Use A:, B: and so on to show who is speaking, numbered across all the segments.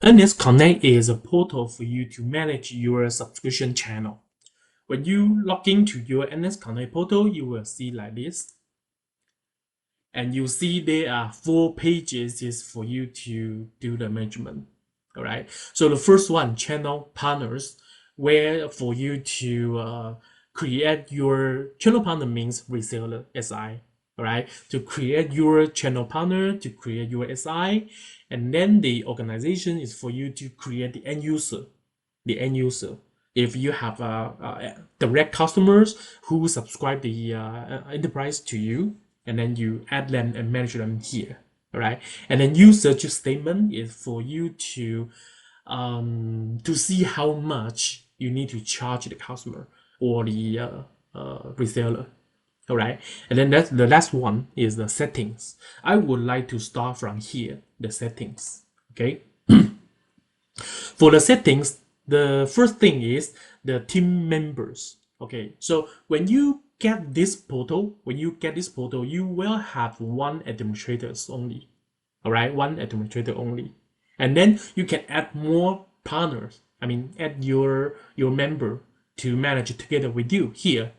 A: NS Connect is a portal for you to manage your subscription channel. When you log into your NS Connect portal, you will see like this. And you see there are 4 pages is for you to do the management. All right. So the first one, channel partners, where for you to create your channel partner means reseller SI. All right. To create your channel partner, to create your SI, and then the organization is for you to create the end user. The end user. If you have direct customers who subscribe the enterprise to you, and then you add them and manage them here. All right. And then usage statement is for you to see how much you need to charge the customer or the reseller. All right. And then that's the last one is the settings. I would like to start from here, the settings. Okay. For the settings, the first thing is the team members. Okay, so when you get this portal, you will have one administrator only. All right, one administrator only, and then you can add more partners. I mean, add your member to manage together with you here.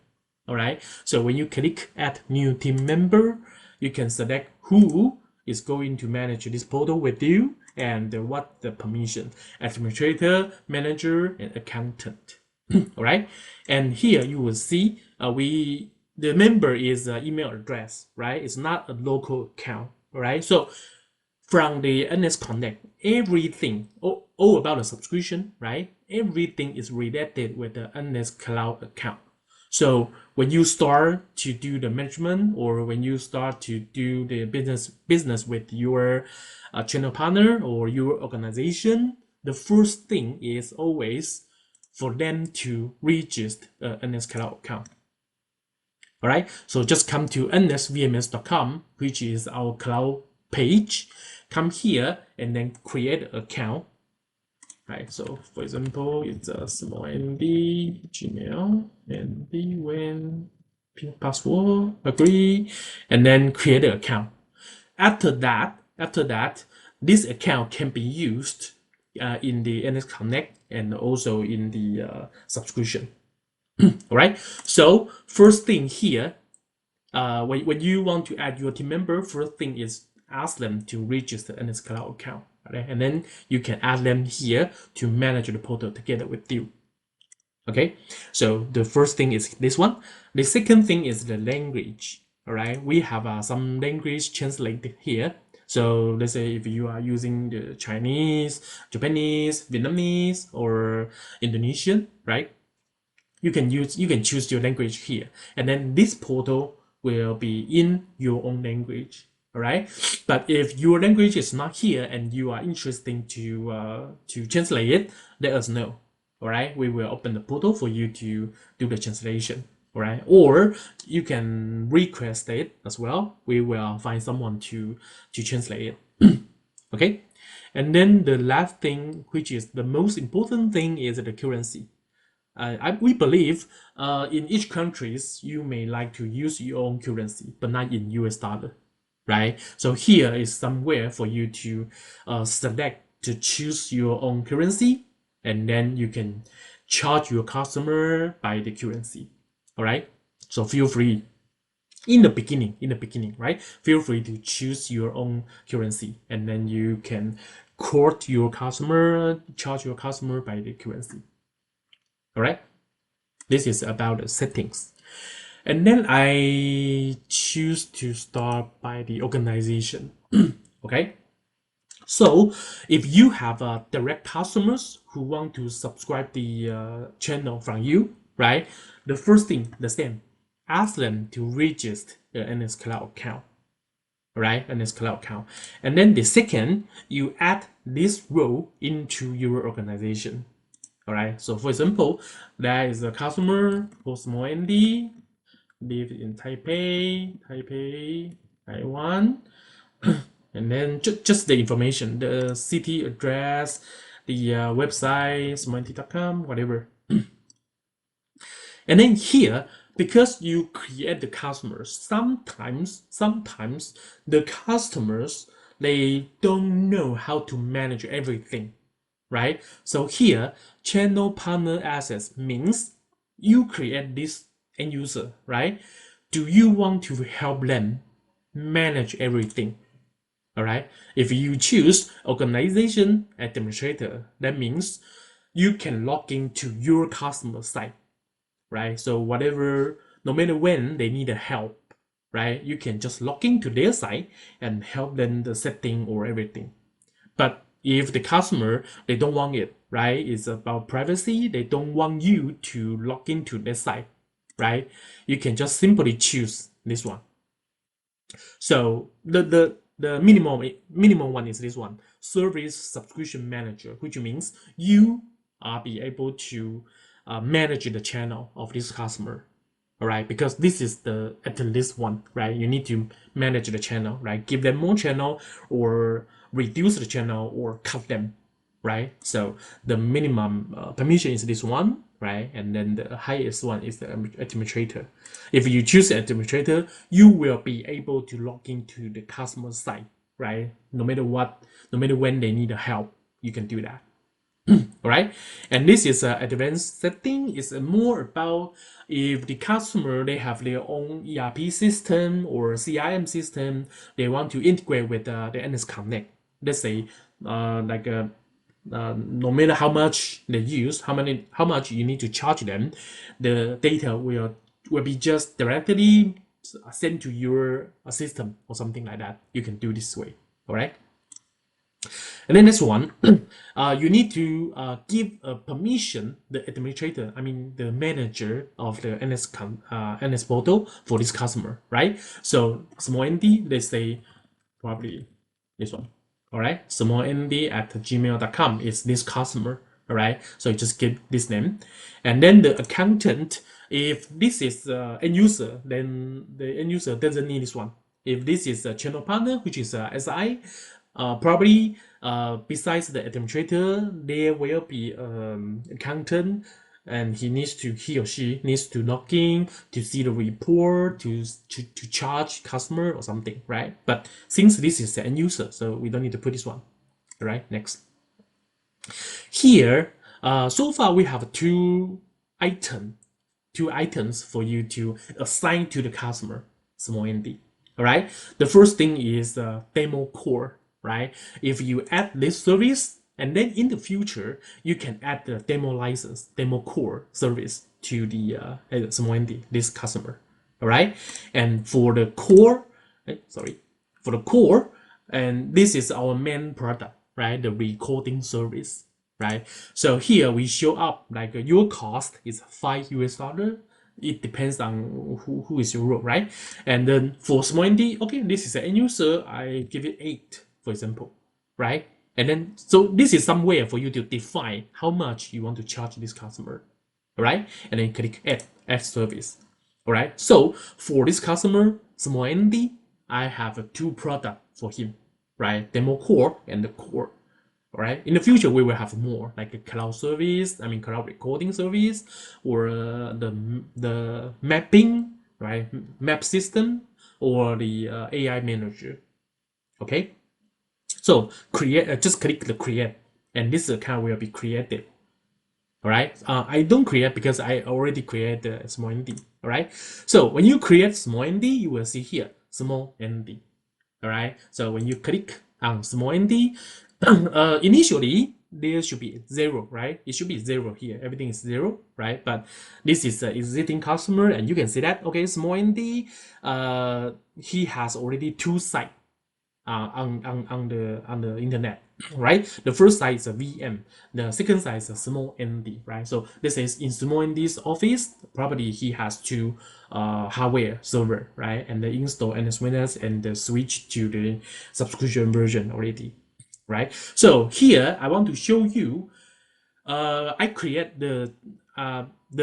A: All right. So when you click add new team member, you can select who is going to manage this portal with you and what the permission: administrator, manager, and accountant. All right. And here you will see the member is email address, right? It's not a local account. All right. So from the NS Connect, everything, all about the subscription, right? Everything is related with the NS Cloud account. So when you start to do the management or when you start to do the business with your channel partner or your organization, the first thing is always for them to register an NS Cloud account. All right, so just come to nsvms.com, which is our cloud page. Come here and then create an account. Right, so for example, it's a small md gmail and when password agree and then create an account. After that, this account can be used in the NS Connect and also in the subscription. All right. So first thing here, when you want to add your team member, first thing is ask them to register NS Cloud account. Okay? And then you can add them here to manage the portal together with you. Okay, so the first thing is this one. The second thing is the language. All right, we have some language translated here. So let's say if you are using the Chinese, Japanese, Vietnamese, or Indonesian, right? You can choose your language here, and then this portal will be in your own language. All right, but if your language is not here and you are interested to translate it, let us know. All right, we will open the portal for you to do the translation. All right, or you can request it as well. We will find someone to translate it. Okay, and then the last thing, which is the most important thing, is the currency. We believe in each countries you may like to use your own currency, but not in US dollar, right? So here is somewhere for you to select to choose your own currency, and then you can charge your customer by the currency. All right. So feel free in the beginning, right? Feel free to choose your own currency, and then you can quote your customer, charge your customer by the currency. All right. This is about the settings. And then I choose to start by the organization. Okay. So if you have direct customers who want to subscribe the channel from you, right? The first thing, the same, ask them to register the NS Cloud account, right? NS Cloud account. And then the second, you add this role into your organization. All right. So for example, there is a customer for small MD, live in Taipei, Taiwan, and then just the information, the city address, the website, smallmd.com, whatever. And then here, because you create the customers, sometimes the customers they don't know how to manage everything. right? So here, channel partner access means you create this end user, right? Do you want to help them manage everything? All right. If you choose organization administrator, that means you can log into your customer site, right? So whatever, no matter when they need a help, right? You can just log into their site and help them the setting or everything. But if the customer, they don't want it, right? It's about privacy. They don't want you to log into their site, right? You can just simply choose this one. So the minimum one is this one, service subscription manager, which means you are be able to manage the channel of this customer. All right, because this is the at least one, right? You need to manage the channel, right? Give them more channel or reduce the channel or cut them, right? So the minimum permission is this one, right? And then the highest one is the administrator. If you choose the administrator, you will be able to log into the customer site, right? No matter what, no matter when they need help, you can do that. All right, and this is an advanced setting. It's more about if the customer they have their own ERP system or CRM system, they want to integrate with the NS Connect. Let's say, no matter how much they use, how much you need to charge them, the data will be just directly sent to your system or something like that. You can do this way. All right. And then next one, you need to give a permission the administrator, I mean the manager of the NS portal for this customer, right? So small nd, let's say probably this one, all right? Small nd at gmail.com is this customer, all right? So you just give this name, and then the accountant. If this is end user, then the end user doesn't need this one. If this is a channel partner, which is a SI, probably besides the administrator, there will be accountant, and he or she needs to log in to see the report, to charge customer or something, right? But since this is the end user, so we don't need to put this one. All right, next. Here, so far we have two items for you to assign to the customer, small nd. All right, the first thing is demo core, right? If you add this service, and then in the future you can add the demo license, demo core service to the small nd, this customer. All right, and for the core, and this is our main product, right? The recording service, right? So here we show up like your cost is $5. It depends on who is your role, right? And then for small nd, okay, this is an end user, I give it 8, for example, right? And then so this is some way for you to define how much you want to charge this customer, right? And then click add service. All right. So for this customer, small nd, I have two products for him, right? Demo core and the core. All right. In the future, we will have more like a cloud service, I mean cloud recording service, or the mapping, right? Map system, or the AI manager. Okay. So create, just click the create, and this account will be created. All right. I don't create because I already created the small nd. All right. So when you create small nd, you will see here small nd. All right. So when you click on small nd, initially there should be 0, right? It should be 0 here. Everything is 0, right? But this is an existing customer, and you can see that, okay, small nd, he has already 2 sites on the internet, right? The first site is a VM, the second site is a small nd, right? So this is in small nd's office, probably he has 2 hardware server, right? And they install NS and the switch to the subscription version already, right? So here I want to show you, I create the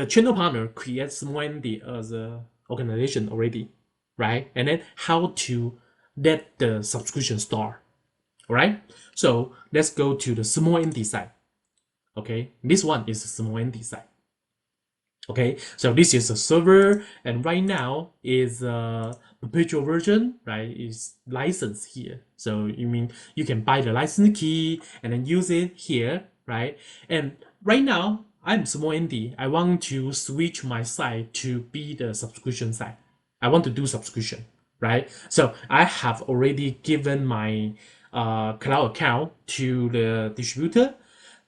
A: channel partner creates small nd as a organization already, right? And then how to let the subscription start. All right. So let's go to the small nd side. Okay, this one is the small nd side. Okay, so this is a server, and right now is a perpetual version, right? Is licensed here. So you mean you can buy the license key and then use it here, right? And right now, I'm small ND. I want to switch my site to be the subscription site. I want to do subscription, right? So I have already given my cloud account to the distributor.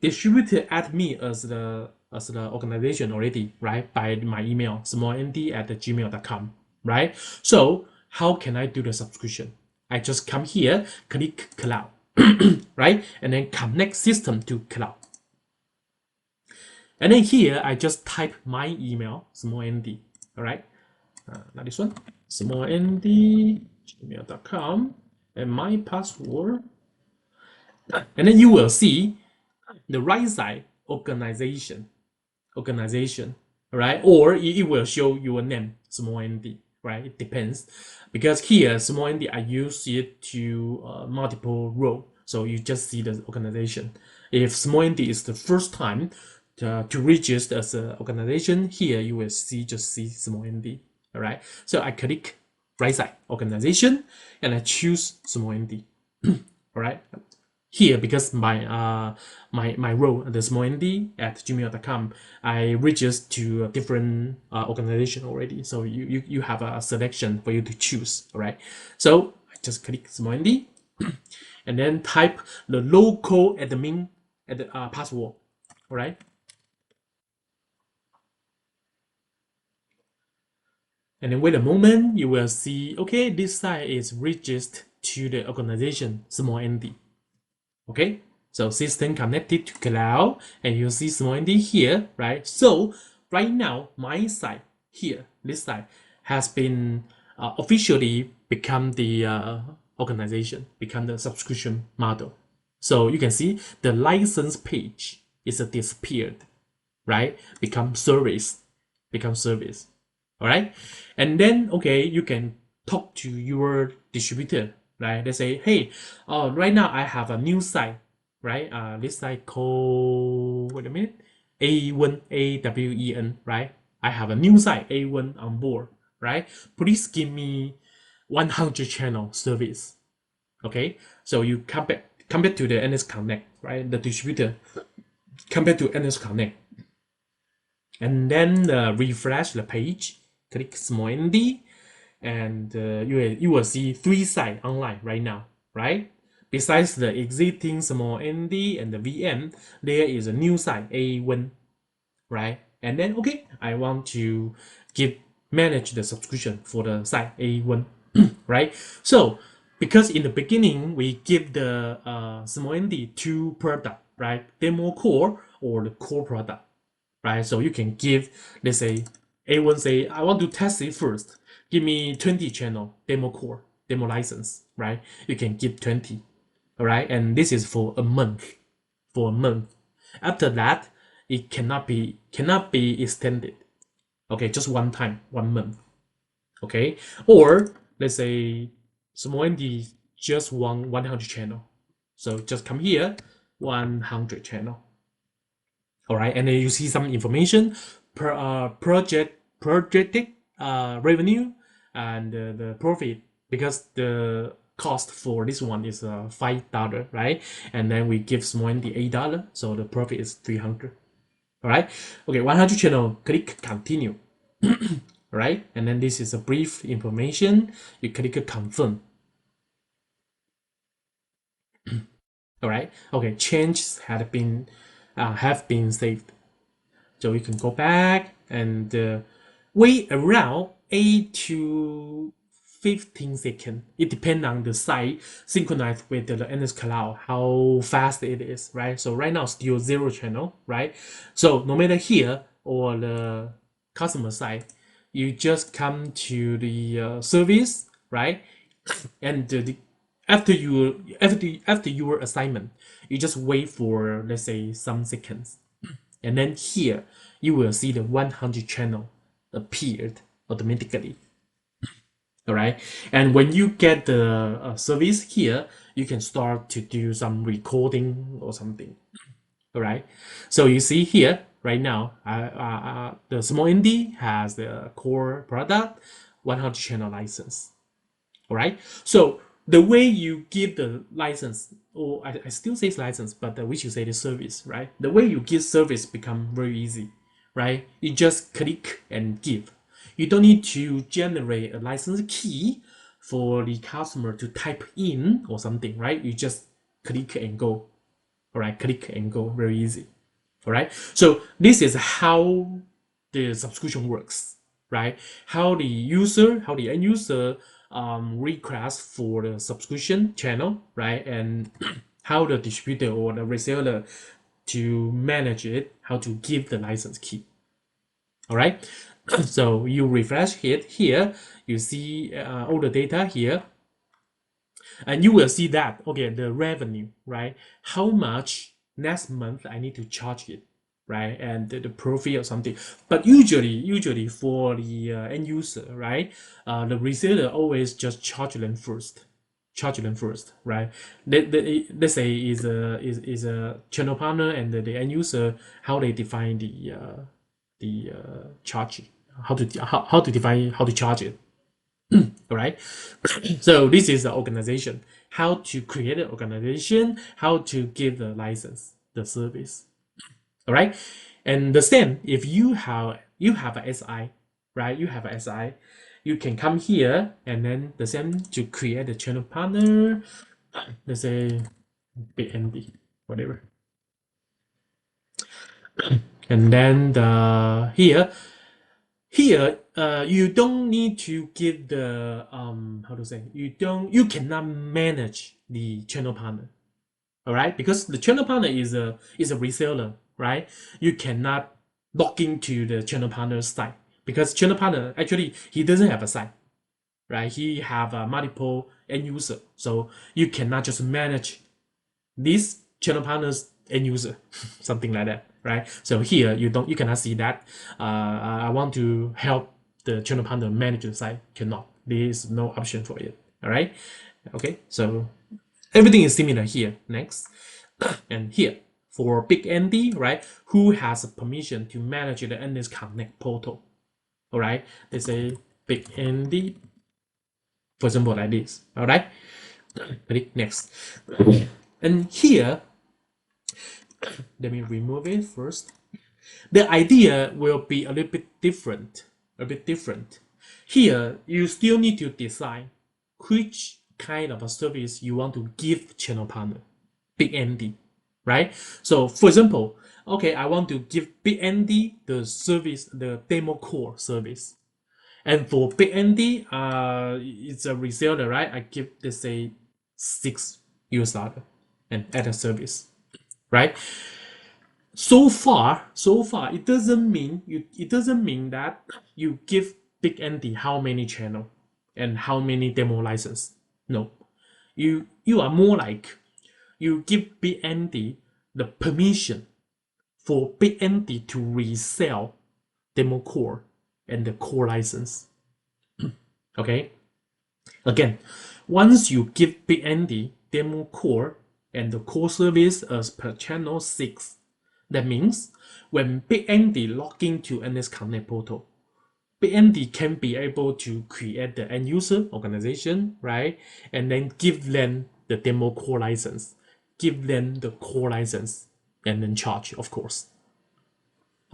A: Distributor add me as the organization already, right? By my email, smallnd@gmail.com, right? So how can I do the subscription? I just come here, click cloud, right? And then connect system to cloud. And then here, I just type my email, smallnd, all right? Not this one, smallnd@gmail.com, and my password. And then you will see the right side, organization, right? Or it will show your name, small nd, right? It depends. Because here, small nd, I use it to multiple row. So you just see the organization. If small nd is the first time to register as an organization, here you will just see small nd, all right? So I click right side, organization, and I choose small nd, all right? Here, because my role, the smallnd@gmail.com, I register to a different organization already. So you have a selection for you to choose, all right? So I just click smallnd and then type the local admin password, all right? And then wait a moment, you will see, okay, this site is registered to the organization smallnd. Okay, so system connected to cloud, and you see small nd here, right? So right now, my site here, this site has been officially become the organization, become the subscription model. So you can see the license page is disappeared, right? Become service. All right, and then okay, you can talk to your distributor, right? They say, hey, right now I have a new site, right? This site called, wait a minute, A1, AWEN, right? I have a new site, A1 on board, right? Please give me 100 channel service. Okay, so you come back to the NS Connect, right? The distributor come back to NS Connect, and then refresh the page, click small nd, and you will see 3 sites online right now, right? Besides the existing small nd and the VM, there is a new site, A1, right? And then, okay, I want to manage the subscription for the site A1, right? So, because in the beginning, we give the small nd 2 product, right? Demo core or the core product, right? So you can give, let's say, A1 say, I want to test it first. Give me 20 channel demo core, demo license, right? You can give 20, all right? And this is for a month, After that, it cannot be extended. Okay, just one time, 1 month. Okay, or let's say small ND just want 100 channel. So just come here, 100 channel. All right, and then you see some information per projected revenue and the profit, because the cost for this one is $5, right? And then we give small ND $8, so the profit is 300. All right, okay, 100 channel, click continue. All right, and then this is a brief information. You click confirm. All right, okay, changes have been saved. So we can go back and wait around 8 to 15 seconds. It depends on the site synchronized with the NS Cloud, how fast it is, right? So right now still 0 channel, right? So no matter here or the customer side, you just come to the service, right? And after your assignment, you just wait for, let's say, some seconds. And then here, you will see the 100 channel appeared automatically. All right. And when you get the service here, you can start to do some recording or something. All right. So you see here right now, the small ND has the core product, 100 channel license. All right. So the way you give the license, or I still say license, but we should say the service, right? The way you give service become very easy, right? You just click and give. You don't need to generate a license key for the customer to type in or something, right? You just click and go. All right, click and go, very easy. All right, so this is how the subscription works, right? How the end user request for the subscription channel, right? And how the distributor or the reseller to manage it, how to give the license key. All right, so you refresh it here, you see all the data here, and you will see that, okay, the revenue, right? How much next month I need to charge it, right? And the profit or something. But usually for the end user, right? The reseller always just charge them first, right? Let's say is a channel partner and the end user, how they define the charge, how to define how to charge it. All right. So this is the organization. How to create an organization, how to give the license, the service. All right. And the same, if you have a SI, right? You have a SI, you can come here and then the same to create a channel partner. Let's say BNB, whatever. And then here you don't need to give the how to say, you cannot manage the channel partner, all right, because the channel partner is a reseller, right? You cannot log into the channel partner's site, because channel partner actually he doesn't have a site, right? He have a multiple end user, so you cannot just manage this channel partner's end user something like that, right? So here you cannot see that I want to help the channel partner manage the site. Cannot. There is no option for it. All right. Okay. So everything is similar here. Next, and here for Big Andy, right? Who has permission to manage the NS Connect portal? All right. Let's say Big Andy, for example, like this. All right. Click next, and here, let me remove it first. The idea will be a little bit different. Here, you still need to decide which kind of a service you want to give channel partner, Big Andy, right? So, for example, okay, I want to give Big Andy the service, the demo core service. And for Big Andy, it's a reseller, right? I give, let's say, $6 and add a service, right? So far, it doesn't mean that you give Big Andy how many channel and how many demo license. No, you are more like you give Big Andy the permission for Big Andy to resell demo core and the core license. Okay. Again, once you give Big Andy demo core and the core service as per channel 6, that means when Big Andy log into NS Connect portal, Big Andy can be able to create the end user organization, right? And then give them the demo core license, give them the core license, and then charge, of course.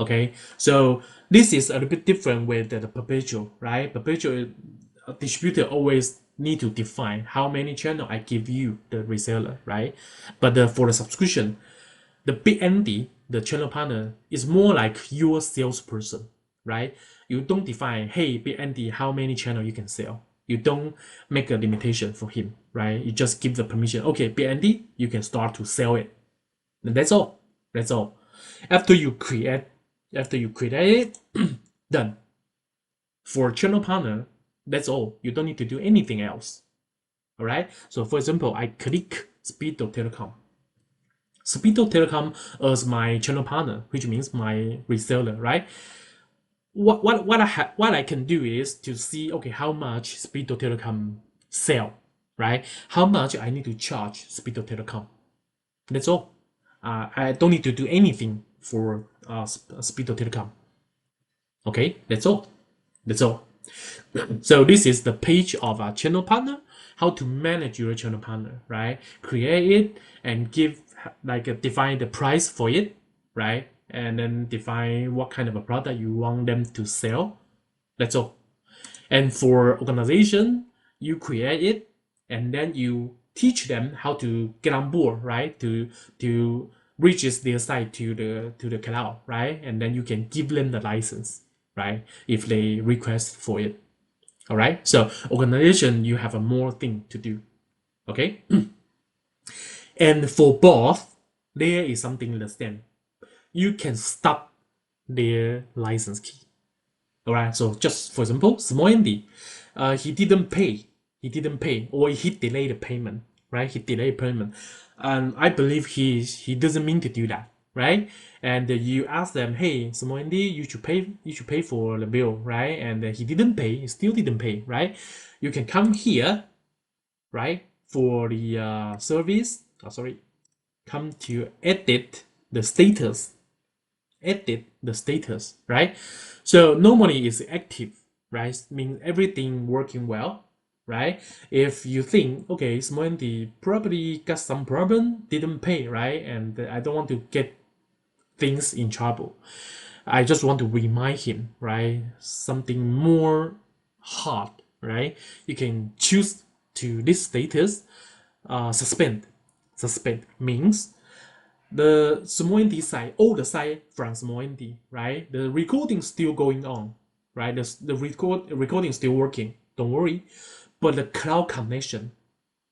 A: Okay, so this is a little bit different with the perpetual, right? Perpetual distributor always need to define how many channel I give you, the reseller, right? But for the subscription, the Big Andy, the channel partner, is more like your salesperson, right? You don't define, hey, Big Andy, how many channel you can sell. You don't make a limitation for him, right? You just give the permission. Okay, Big Andy, you can start to sell it. And that's all. That's all. After you create it, done. For channel partner, that's all. You don't need to do anything else. All right. So for example, I click Speedo Telecom. Speedo Telecom as my channel partner, which means my reseller, right? What I can do is to see, okay, how much Speedo Telecom sell, right? How much I need to charge Speedo Telecom. That's all. I don't need to do anything for Speedo Telecom. Okay, that's all. That's all. So this is the page of our channel partner. how to manage your channel partner, right? Create it and give define the price for it, right? And then define what kind of a product you want them to sell. That's all. And for organization, you create it and then you teach them how to get on board, right? To reaches their site to the cloud, right? And then you can give them the license, right? If they request for it. All right. So organization, you have a more thing to do. Okay. And for both, there is something the same. You can stop their license key. All right. So just for example, small Andy, he didn't pay, or he delayed the payment, right? He delayed payment, and I believe he doesn't mean to do that, right? And you ask them, hey, small Andy, you should pay for the bill, right? And he didn't pay, he still didn't pay, right? You can come here, right, for the service. Oh, sorry, come to edit the status. Edit the status, right? So normally it's active, right? Means everything working well, right? If you think, okay, Smoendy probably got some problem, didn't pay, right? And I don't want to get things in trouble. I just want to remind him, right? Something more hard, right? You can choose to this status, suspend. Suspend means the small ND side, all the side from small ND, right? The recording still going on, right? The recording still working. Don't worry, but the cloud connection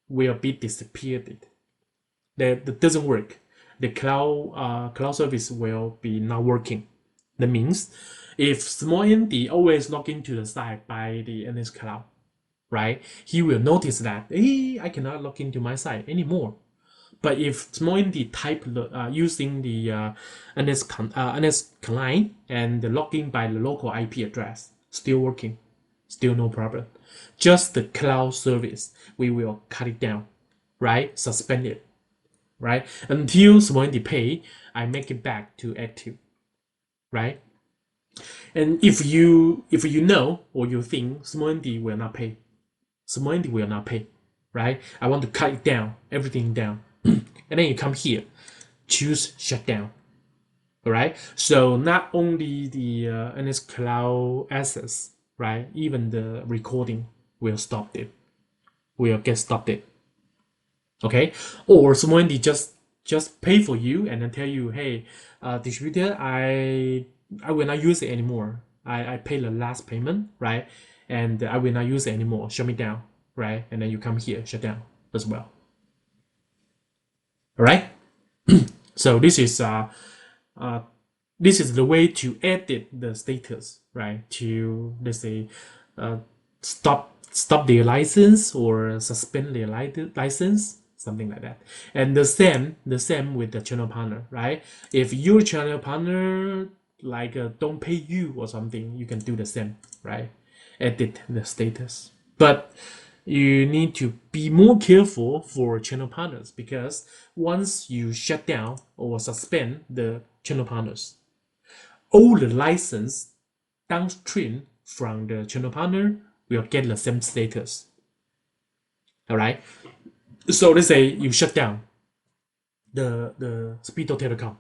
A: will be disappeared. That doesn't work. The cloud service will be not working. That means if small ND always log into the site by the NS Cloud, right? He will notice that, hey, I cannot log into my site anymore. But if small ND type using the NS client and the login by the local IP address, still working, still no problem. Just the cloud service, we will cut it down, right? Suspend it, right? Until small ND pay, I make it back to active, right? And if you know or you think small ND will not pay, small ND will not pay, right? I want to cut it down, everything down. And then you come here, choose shutdown. All right. So not only the NS Cloud access, right? Even the recording will stop it. Will get stopped it. Okay. Or someone just pay for you and then tell you, hey, distributor, I will not use it anymore. I pay the last payment, right? And I will not use it anymore. Shut me down, right? And then you come here, shut down as well. All right. So this is the way to edit the status, right? To let's say stop their license or suspend their license, something like that. And the same with the channel partner, right? If your channel partner don't pay you or something, you can do the same, right? Edit the status, but you need to be more careful for channel partners, because once you shut down or suspend the channel partners, all the license downstream from the channel partner will get the same status. All right. So let's say you shut down the Speedo Telecom,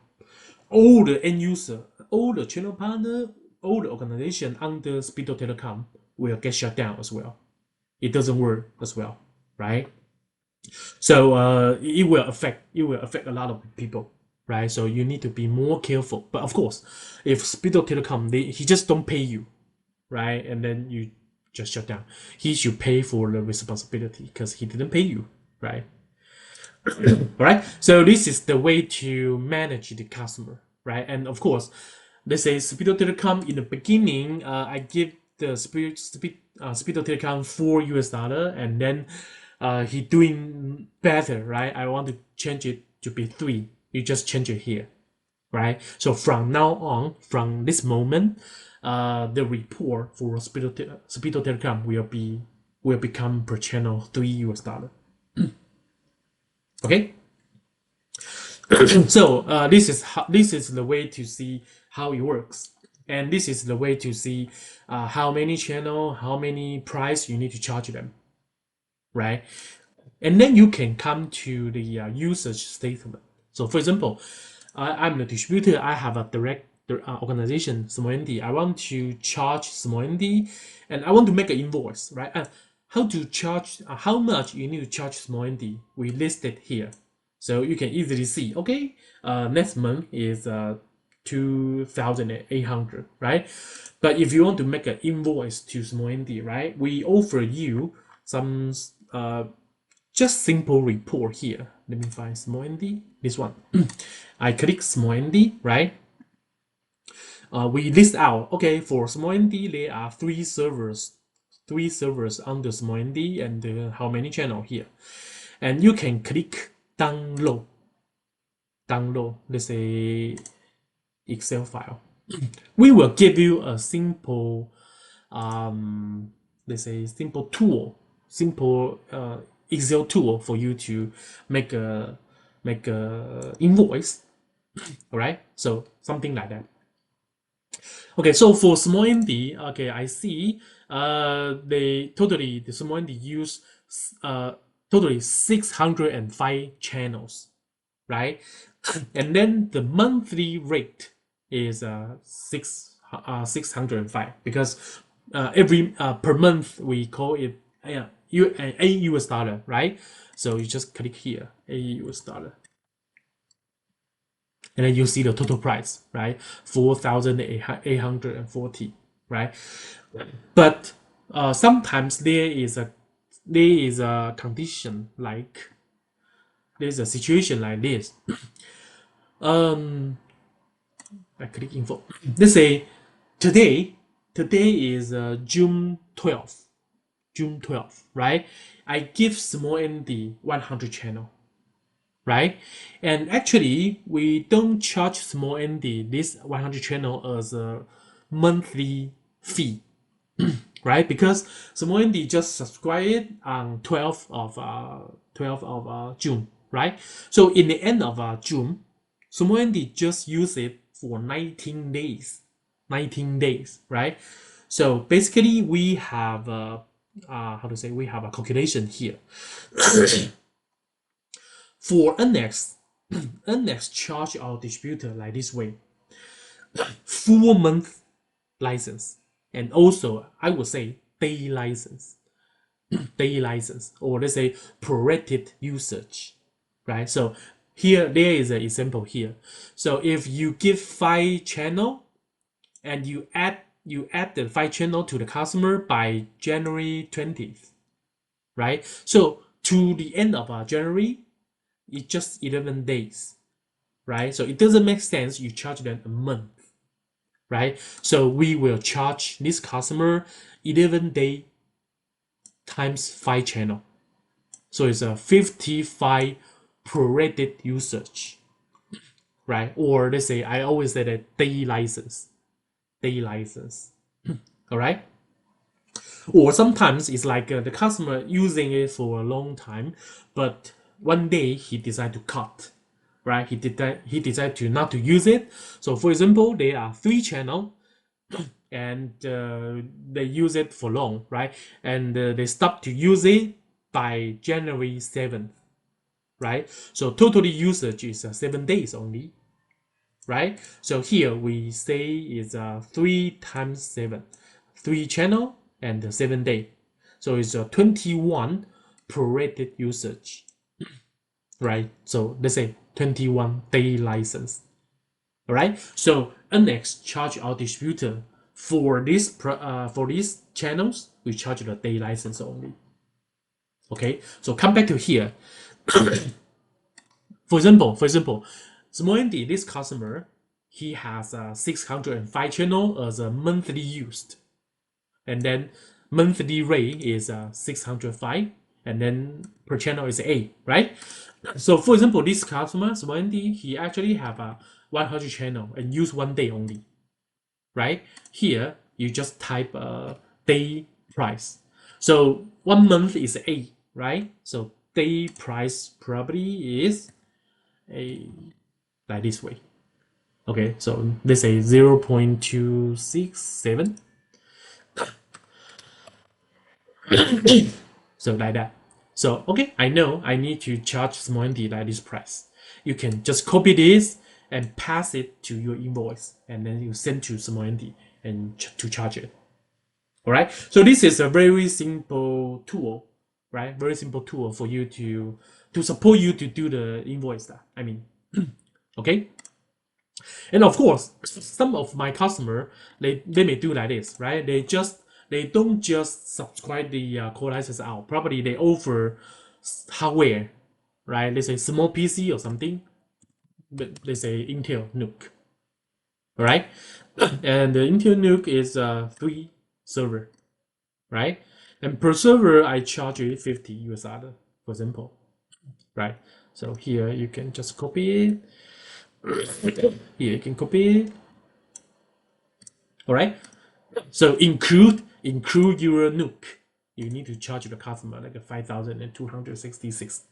A: all the end user, all the channel partner, all the organization under Speedo Telecom will get shut down as well. It doesn't work as well, right? So it will affect a lot of people, right? So you need to be more careful. But of course, if Speedo Telecom he just don't pay you, right, and then you just shut down, he should pay for the responsibility because he didn't pay you, right? All right. So this is the way to manage the customer, right? And of course, let's say Speedo Telecom in the beginning, I give the Speedo Telecom $4, and then he doing better, right? I want to change it to be 3. You just change it here, right? So from now on, from this moment, the report for Speedo Telecom will become per channel $3. Okay. So this is the way to see how it works, and this is the way to see how many channel, how many price you need to charge them. right? And then you can come to the usage statement. So for example, I'm the distributor. I have a direct organization, small ND. I want to charge small ND, and I want to make an invoice, right? How to charge? How much you need to charge small ND? We listed here, so you can easily see. Okay, next month is 2,800, right? But if you want to make an invoice to small ND, right? We offer you some just simple report here. Let me find small ND. This one. I click small ND, right? We list out, okay, for small ND, there are three servers under small ND, and how many channel here. And you can click download, let's say, Excel file. We will give you a simple, let's say, simple Excel tool for you to make a invoice. All right, so something like that. Okay, so for small ND, okay, I see the small ND use totally 605 channels, right? And then the monthly rate is 605, because every per month we call it a US dollar, right? So you just click here, a US dollar, and then you see the total price, right? 4,840, right? But sometimes there is a condition, like there's a situation like this. I click info. Let's say today is June 12th, right? I give small ND 100 channel, right? And actually, we don't charge small ND this 100 channel as a monthly fee, right? Because small ND just subscribe it on 12th of June, right? So in the end of June, small ND just use it for 19 days, right? So basically, we have how to say, we have a calculation here. For NX, NX charge our distributor like this way: full month license, and also I would say day license, or let's say prorated usage, right? So here there is an example here. So if you give 5 channel and you add the 5 channel to the customer by January 20th, right? So to the end of January, it's just 11 days, right? So it doesn't make sense you charge them a month, right? So we will charge this customer 11 day times 5 channel. So it's a 55 prorated usage, right? Or let's say, I always say that day license. All right? Or sometimes it's like the customer using it for a long time, but one day he decide to cut, right? He decide to not to use it. So for example, there are 3 channel, and they use it for long, right? And they stop to use it by January 7th, right? So totally usage is 7 days only, right? So here we say is 3 times 7, 3 channel and 7 day. So it's 21 prorated usage, right? So let's say 21 day license. All right. So NX charge our distributor for these channels. We charge the day license only. Okay. So come back to here. For example, small ND, this customer, he has 605 channel as a monthly used, and then monthly rate is 605, and then per channel is 8, right? So for example, this customer, small ND, he actually have a 100 channel and use 1 day only, right? Here you just type day price. So 1 month is 8, right? So day price probably is like this way. Okay, so let's say 0.267. So like that. So, okay, I know I need to charge SmallND like this price. You can just copy this and pass it to your invoice, and then you send to SmallND and to charge it. All right. So this is a very simple tool, right? Very simple tool for you to support you to do the invoice. I mean, okay. And of course, some of my customer they may do like this, right? They don't just subscribe the core license out. Probably they offer hardware, right? They say small PC or something. But they say Intel NUC, all right? And the Intel NUC is 3 server, right? And per server, I charge you 50 US dollar, for example, right? So here you can just copy it. Here you can copy it. All right. So include your NUC. You need to charge the customer like a 5,266,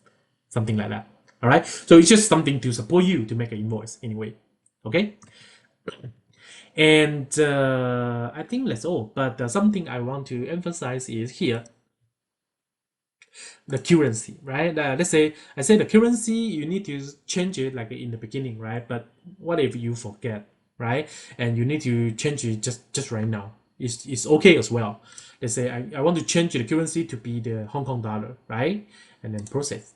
A: something like that. All right. So it's just something to support you to make an invoice anyway. Okay. And I think that's all. But something I want to emphasize is here the currency, right? Let's say I say the currency, you need to change it like in the beginning, right? But what if you forget, right? And you need to change it just right now. It's okay as well. Let's say I want to change the currency to be the Hong Kong dollar, right? And then process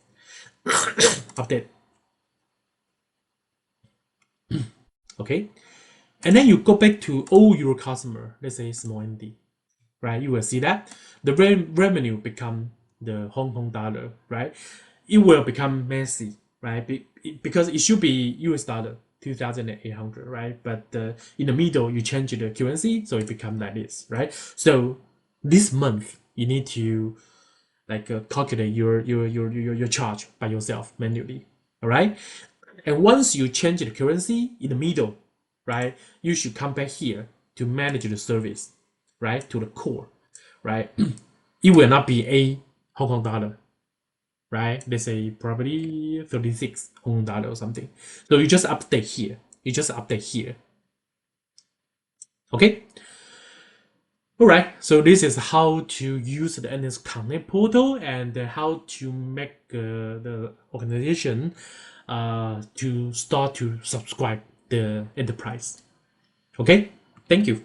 A: update. Okay. And then you go back to all your customer, let's say SmallND, right? You will see that the revenue become the Hong Kong dollar, right? It will become messy, right? Because it should be US dollar 2,800, right? But in the middle, you change the currency, so it becomes like this, right? So this month, you need to like calculate your charge by yourself manually, all right? And once you change the currency in the middle, right, you should come back here to manage the service, right, to the core, right? It will not be a Hong Kong dollar, right? Let's say probably 36 Hong Kong dollar or something. So you just update here. You just update here. Okay. All right. So this is how to use the NS Connect portal and how to make the organization to start to subscribe the enterprise. Okay. Thank you.